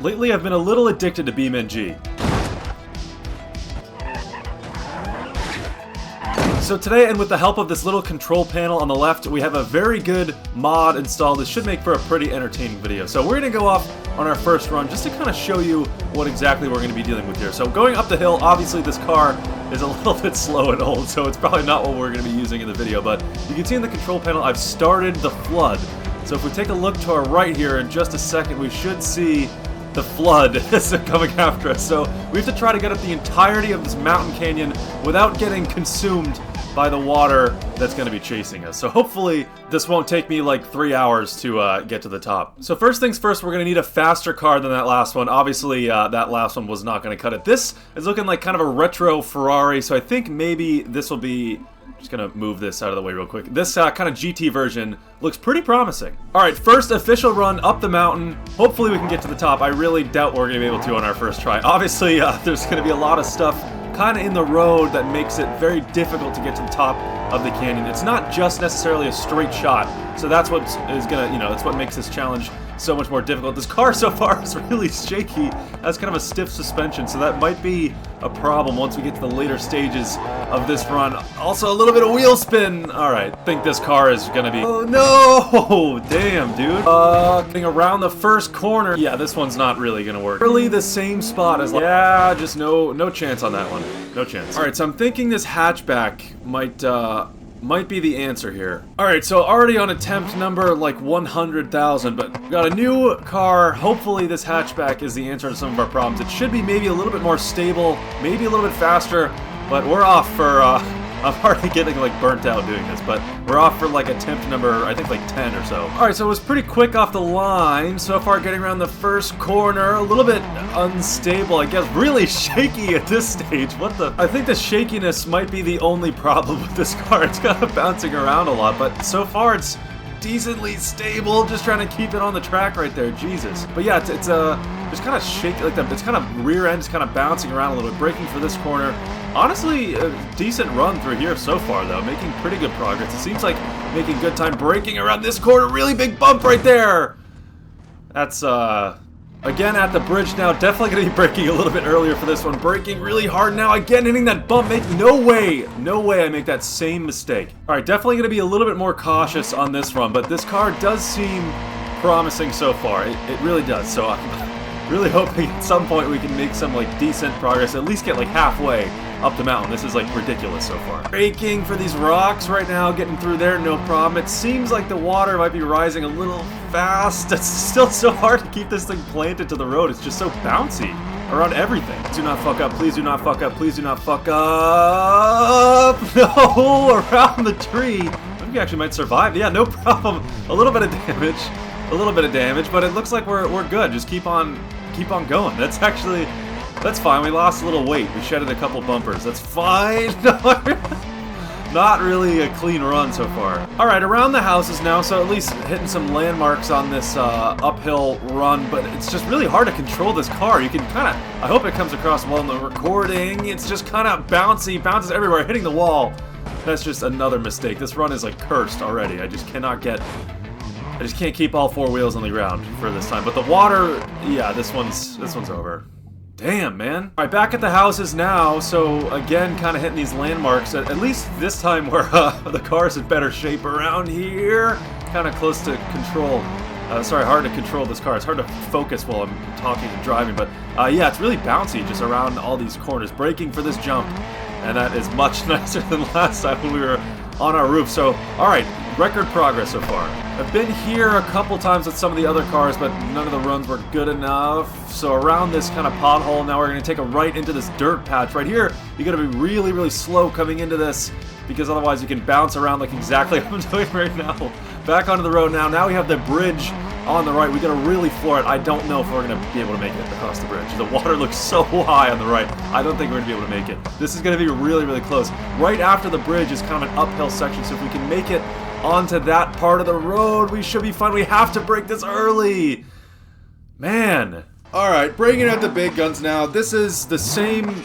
Lately, I've been a little addicted to BeamNG. So today, and with the help of this little control panel on the left, we have a very good mod installed. This should make for a pretty entertaining video. So we're going to go off on our first run just to kind of show you what exactly we're going to be dealing with here. So going up the hill, obviously this car is a little bit slow and old, so it's probably not what we're going to be using in the video, but you can see in the control panel I've started the flood. So if we take a look to our right here in just a second, we should see the flood is coming after us. So we have to try to get up the entirety of this mountain canyon without getting consumed by the water that's going to be chasing us. So hopefully this won't take me like 3 hours to get to the top. So first things first, we're going to need a faster car than that last one. Obviously that last one was not going to cut it. This is looking like kind of a retro Ferrari, so I think maybe this will be... Just gonna move this out of the way real quick. This kind of GT version looks pretty promising. Alright, first official run up the mountain. Hopefully we can get to the top. I really doubt we're gonna be able to on our first try. Obviously, there's gonna be a lot of stuff kind of in the road that makes it very difficult to get to the top of the canyon. It's not just necessarily a straight shot, so that's what is gonna, that's what makes this challenge so much more difficult. This car so far is really shaky. Has kind of a stiff suspension, so that might be a problem once we get to the later stages of this run. Also, a little bit of wheel spin. All right, I think this car is gonna be... Oh no! Damn, dude. Getting around the first corner. Yeah, this one's not really gonna work. Really the same spot as... Yeah, just no chance on that one. No chance. All right, so I'm thinking this hatchback might be the answer here. Alright, so already on attempt number like 100,000, but we got a new car. Hopefully this hatchback is the answer to some of our problems. It should be maybe a little bit more stable, maybe a little bit faster, but we're off for, I'm already getting like burnt out doing this, but we're off for like attempt number, I think like 10 or so. Alright, so it was pretty quick off the line. So far getting around the first corner, a little bit unstable, I guess, really shaky at this stage. What the? I think the shakiness might be the only problem with this car. It's kind of bouncing around a lot, but so far it's decently stable, just trying to keep it on the track right there, Jesus. But yeah, it's just kind of shaky, like it's kind of rear end's kind of bouncing around a little bit, braking for this corner. Honestly, a decent run through here so far, though. Making pretty good progress. It seems like making good time braking around this corner. Really big bump right there! That's, again at the bridge now. Definitely going to be braking a little bit earlier for this one. Braking really hard now. Again, hitting that bump. No way I make that same mistake. Alright, definitely going to be a little bit more cautious on this run, but this car does seem promising so far. It really does. So I'm really hoping at some point we can make some, like, decent progress. At least get, like, halfway up the mountain. This is like ridiculous so far. Braking for these rocks right now, getting through there, no problem. It seems like the water might be rising a little fast. It's still so hard to keep this thing planted to the road. It's just so bouncy around everything. Do not fuck up, please do not fuck up, please do not fuck up. No, around the tree. I think we actually might survive. Yeah, no problem. A little bit of damage, but it looks like we're good. Just keep on going. That's fine. We lost a little weight. We shedded a couple bumpers. That's fine. Not really a clean run so far. Alright, around the houses now, so at least hitting some landmarks on this uphill run, but it's just really hard to control this car. You can kind of... I hope it comes across well in the recording. It's just kind of bouncy, bounces everywhere, hitting the wall. That's just another mistake. This run is like cursed already. I just can't keep all four wheels on the ground for this time. But the water, yeah, this one's over. Damn, man. Alright, back at the houses now, so again, kind of hitting these landmarks. At least this time where the car's in better shape around here. Kind of close to control. Sorry, hard to control this car. It's hard to focus while I'm talking and driving, but yeah, it's really bouncy just around all these corners. Braking for this jump, and that is much nicer than last time when we were on our roof. So, alright, record progress so far. I've been here a couple times with some of the other cars, but none of the runs were good enough. So around this kind of pothole, now we're going to take a right into this dirt patch. Right here, you got to be really, really slow coming into this, because otherwise you can bounce around like exactly what I'm doing right now. Back onto the road now. Now we have the bridge on the right. We got to really floor it. I don't know if we're going to be able to make it across the bridge. The water looks so high on the right. I don't think we're going to be able to make it. This is going to be really, really close. Right after the bridge is kind of an uphill section, so if we can make it onto that part of the road, we should be fine. We have to break this early. Man. Alright, bringing out the big guns now. This is the same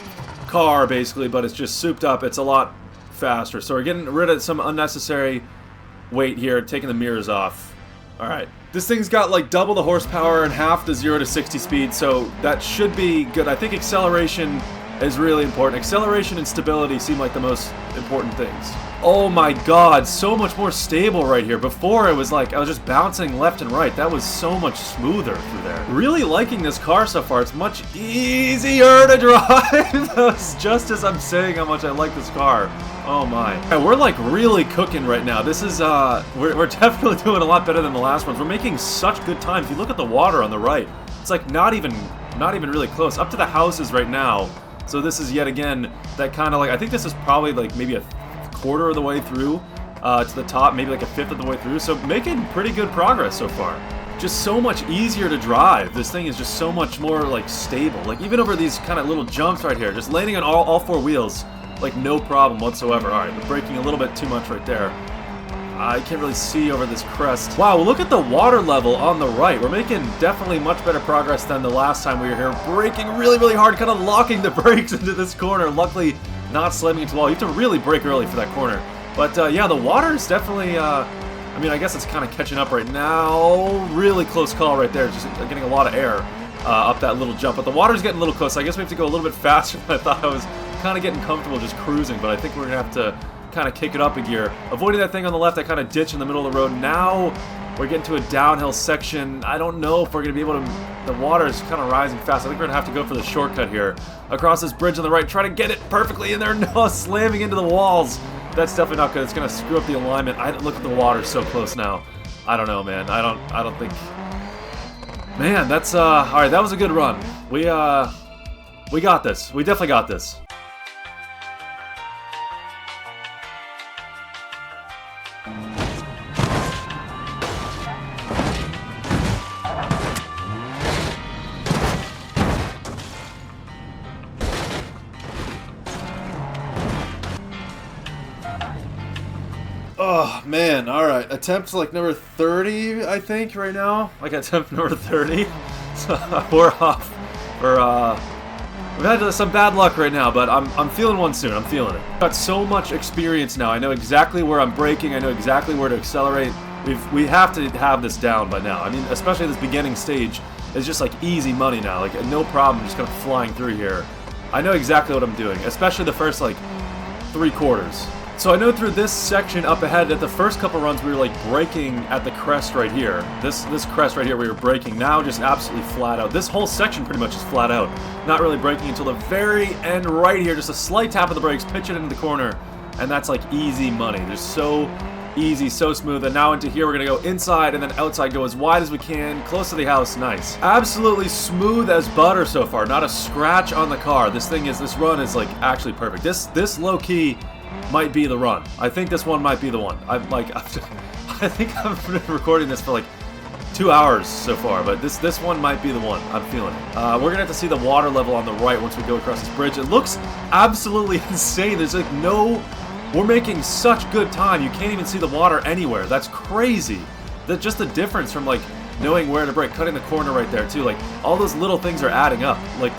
car, basically, but it's just souped up. It's a lot faster. So we're getting rid of some unnecessary weight here, taking the mirrors off. Alright, this thing's got like double the horsepower and half the 0 to 60 speed, so that should be good. I think acceleration is really important. Acceleration and stability seem like the most important things. Oh my god, so much more stable right here. Before it was like I was just bouncing left and right. That was so much smoother through there. Really liking this car so far. It's much easier to drive. That's just as I'm saying how much I like this car. Oh my. Yeah, we're like really cooking right now. This is, we're definitely doing a lot better than the last ones. We're making such good time. If you look at the water on the right, it's like not even really close. Up to the houses right now. So this is yet again that kind of like, I think this is probably like maybe a quarter of the way through to the top, maybe like a fifth of the way through. So making pretty good progress so far. Just so much easier to drive. This thing is just so much more like stable. Like even over these kind of little jumps right here, just landing on all four wheels, like no problem whatsoever. All right, we're braking a little bit too much right there. I can't really see over this crest. Wow, look at the water level on the right. We're making definitely much better progress than the last time we were here. Braking really, really hard, kind of locking the brakes into this corner. Luckily, not slamming into the wall. You have to really brake early for that corner. But yeah, the water is definitely, I mean, I guess it's kind of catching up right now. Really close call right there. Just getting a lot of air up that little jump. But the water's getting a little close. So I guess we have to go a little bit faster than I thought. I was kind of getting comfortable just cruising. But I think we're going to have to kind of kick it up a gear. Avoiding that thing on the left, that kind of ditch in the middle of the road. Now we're getting to a downhill section. I don't know if we're going to be able to... The water is kind of rising fast. I think we're going to have to go for the shortcut here. Across this bridge on the right, try to get it perfectly in there. No, slamming into the walls. That's definitely not good. It's going to screw up the alignment. Look at the water so close now. I don't know, man. I don't think... Man, that's... Alright, that was a good run. We got this. We definitely got this. Oh, man, alright. Attempt like number 30, I think, right now. Like attempt number 30. So we're off. We've had some bad luck right now, but I'm feeling one soon. I'm feeling it. Got so much experience now. I know exactly where I'm braking. I know exactly where to accelerate. We have to have this down by now. I mean, especially this beginning stage is just like easy money now. Like no problem, just kind of flying through here. I know exactly what I'm doing, especially the first like 3 quarters. So I know through this section up ahead that the first couple runs we were like braking at the crest right here. This crest right here we were braking. Now just absolutely flat out. This whole section pretty much is flat out. Not really braking until the very end right here. Just a slight tap of the brakes, pitch it into the corner, and that's like easy money. They're so easy, so smooth. And now into here we're gonna go inside and then outside, go as wide as we can, close to the house. Nice. Absolutely smooth as butter so far. Not a scratch on the car. This run is like actually perfect. This low key might be the run. I think this one might be the one. I think I've been recording this for like 2 hours so far, but this one might be the one. I'm feeling it. We're gonna have to see the water level on the right once we go across this bridge. It looks absolutely insane. There's like no... We're making such good time. You can't even see the water anywhere. That's crazy. Just the difference from like knowing where to brake, cutting the corner right there too. Like all those little things are adding up. Like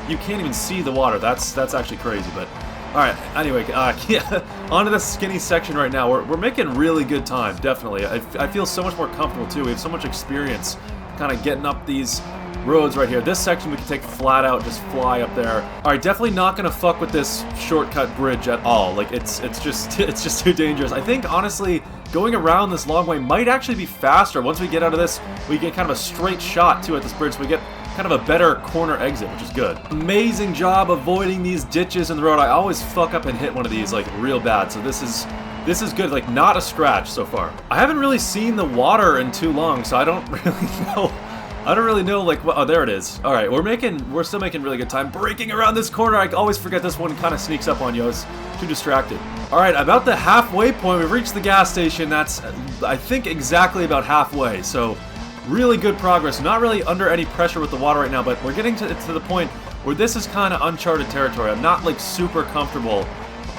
you can't even see the water. That's actually crazy, but... Alright, anyway, yeah, onto the skinny section right now. We're making really good time, definitely. I feel so much more comfortable, too. We have so much experience kind of getting up these roads right here. This section we can take flat out, just fly up there. Alright, definitely not going to fuck with this shortcut bridge at all. Like, it's just too dangerous. I think, honestly, going around this long way might actually be faster. Once we get out of this, we get kind of a straight shot, too, at this bridge. So we get kind of a better corner exit, which is good. Amazing job avoiding these ditches in the road. I always fuck up and hit one of these like real bad, so this is good. Like not a scratch so far. I haven't really seen the water in too long, so I don't really know like what... Oh, there it is. All right, we're still making really good time. Braking around this corner. I always forget this one kind of sneaks up on you. I was too distracted. All right, about the halfway point. We've reached the gas station. That's I think exactly about halfway. So really good progress. Not really under any pressure with the water right now, but we're getting to the point where this is kind of uncharted territory. I'm not like super comfortable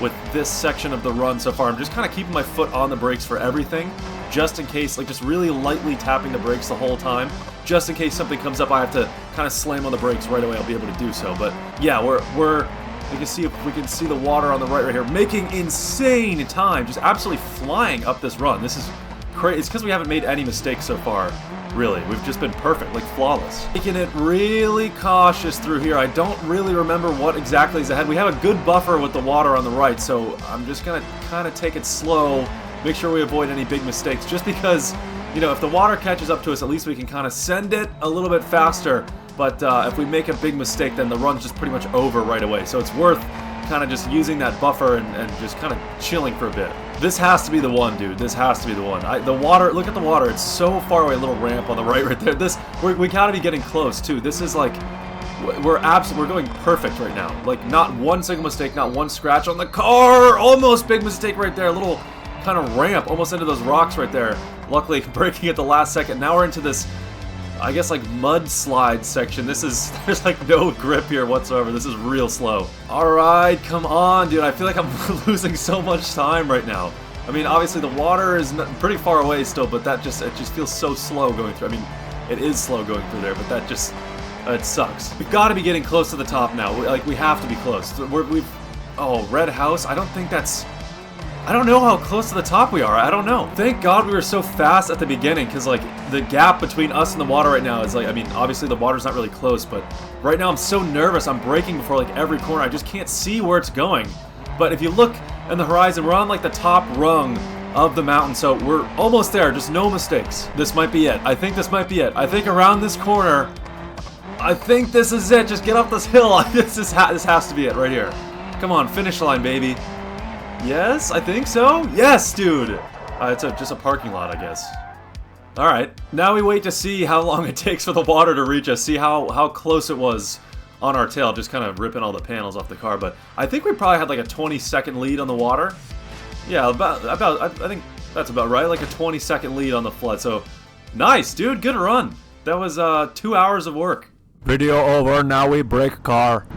with this section of the run so far. I'm just kind of keeping my foot on the brakes for everything, just in case, like just really lightly tapping the brakes the whole time, just in case something comes up I have to kind of slam on the brakes right away. I'll be able to do so. But yeah, we can see if we can see the water on the right here, making insane time, just absolutely flying up this run. This is crazy. It's because we haven't made any mistakes so far, really. We've just been perfect, like flawless. Taking it really cautious through here. I don't really remember what exactly is ahead. We have a good buffer with the water on the right, so I'm just gonna kind of take it slow, make sure we avoid any big mistakes, just because, you know, if the water catches up to us, at least we can kind of send it a little bit faster. But if we make a big mistake, then the run's just pretty much over right away. So it's worth kind of just using that buffer and just kind of chilling for a bit. This has to be the one, dude. This has to be the one. The water, look at the water. It's so far away. A little ramp on the right there. We gotta be getting close too. This is like, we're going perfect right now. Like not one single mistake, not one scratch on the car. Almost big mistake right there. A little kind of ramp almost into those rocks right there. Luckily braking at the last second. Now we're into this, I guess, like mudslide section. There's like no grip here whatsoever. This is real slow. Alright, come on, dude. I feel like I'm losing so much time right now. I mean, obviously the water is pretty far away still, but it just feels so slow going through. I mean, it is slow going through there, but that just, it sucks. We've got to be getting close to the top now. We have to be close. Oh, red house? I don't know how close to the top we are. I don't know. Thank God we were so fast at the beginning, because like the gap between us and the water right now is like, I mean, obviously the water's not really close, but right now I'm so nervous. I'm braking before like every corner. I just can't see where it's going. But if you look in the horizon, we're on like the top rung of the mountain, so we're almost there. Just no mistakes. This might be it. I think this might be it. I think around this corner, I think this is it. Just get up this hill. This has to be it right here. Come on, finish line, baby. Yes, I think so. Yes, dude. It's just a parking lot, I guess. Alright, now we wait to see how long it takes for the water to reach us. See how close it was on our tail. Just kind of ripping all the panels off the car. But I think we probably had like a 20-second lead on the water. Yeah, I think that's about right. Like a 20-second lead on the flood. So, nice, dude. Good run. That was 2 hours of work. Video over, now we break car.